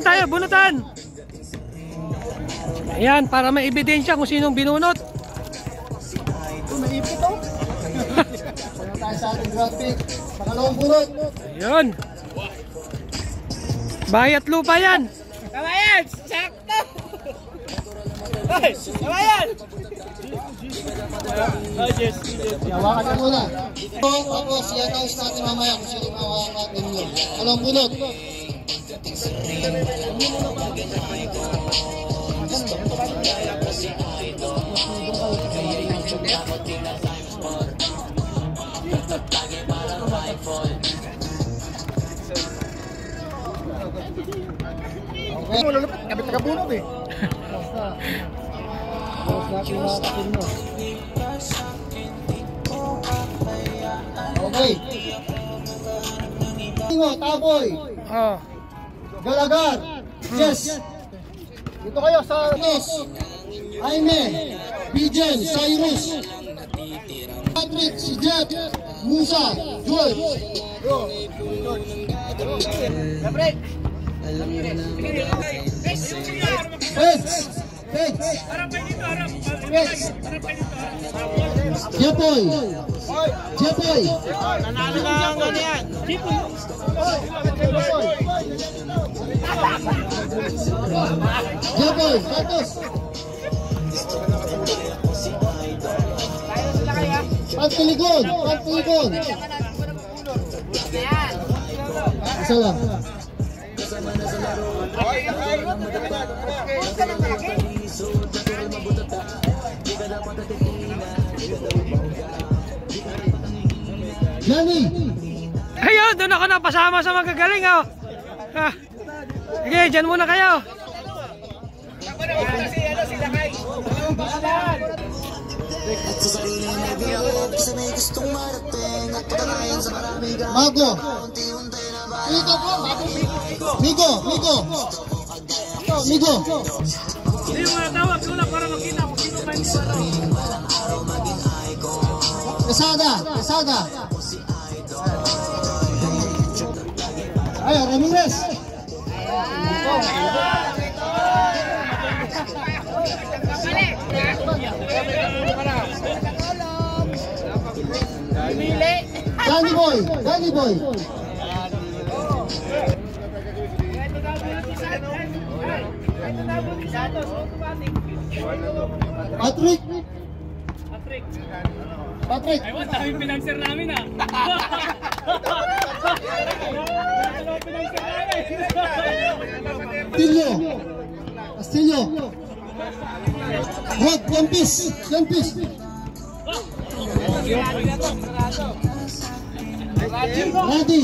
Lakad tayo, bunutan. Ayan, para may ebidensya kung sinong binunot. May ipit to. Kaya tayo sa ating graphic. Pangalawang bunot. Ayan. Bayat lupa yan. Kabayan! Sakto! Ay! Kabayan! Hawakan na muna. Tapos i-announce natin mamaya kung sino mahawakan natin yun. Pangalawang bunot. Okay. Malulupit, kapit na kabunot eh. Okay. Taboy. Oh. Galagar. Yes. Dito kayo sa Nos. Jaime. Bijen. Cyrus. Patrick. Si Jeff. Musa. George. Gabriel! Heads. Heads. Heads. Jepoy. Jepoy. Nanalo na ang ano yan! Jepoy. Santos. Pagpiligon. Pagpiligon. Isa lang. Yanni. Ayun, doon ako napasama sa magagaling, oh. Ah. Sige, dyan muna kayo. Mago. Migo. Migo. Hindi mo natawag ko lang para makita kung sino pa yung Quesada. Ay, Ramirez. Danny Boy. Patrick. Ay, wala yung pinanser namin, ah. Castillo. Rod, one piece. Ready.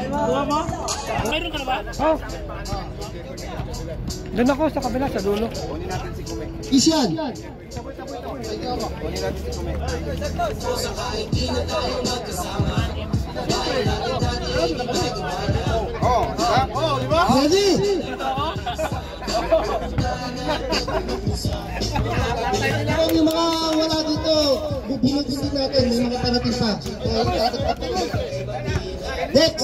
Kuha mo? Mayroon ka na ba? Oh. Doon ako sa kabila, sa dulo. Isyan. Ready. Yung mga wala dito, bubulutin natin, may mga parating pa. Dex.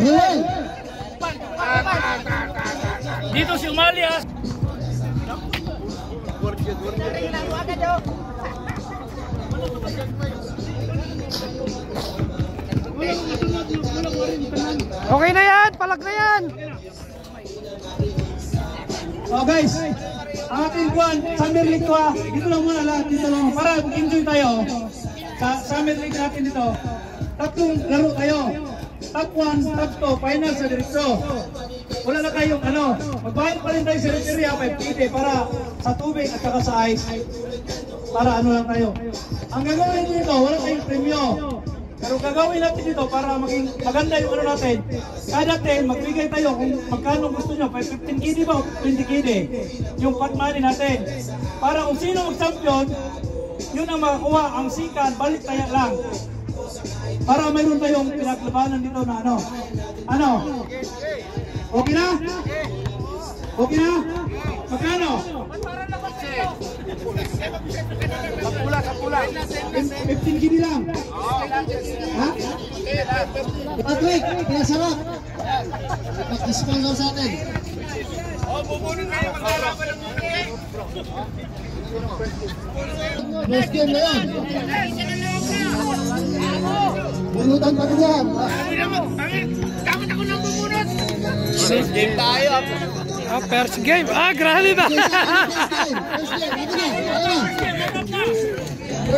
Ruel. Dito si Umali, ah. Okay na yan, palag na yan. Oh guys, ang ating buwan, Summer League to ha. Dito lang muna lahat, dito lang. Para mag-enjoy tayo sa Summer League natin dito. Tatlong laro tayo. Top 1, top 2, final sa diretso. Wala na kayong ano. Magbayad pa rin tayo sa referee 5 para sa tubig at saka sa ice. Para ano lang tayo. Ang gagawin dito, wala tayong premyo. Pero gagawin natin dito para maging maganda yung ano natin. Kada 10, magbigay tayo kung magkano gusto nyo. 15 KD ba o 20 KD? Yung pot money natin. Para kung sino mag-champion, yun ang makakuha. Ang sikat, balik tayo lang. Para mayroon tayong pinaglabanan dito na ano. Ano? Okay na? Okay na? Magkano? Pagpula. 15 gini lang. Ha? Patrick, kaya sarap. Mag-discount lang sa atin. Best game na yan. Bunutan pa rin yan. Game tayo. First game. Ah, grabe ba? First game. Ito na.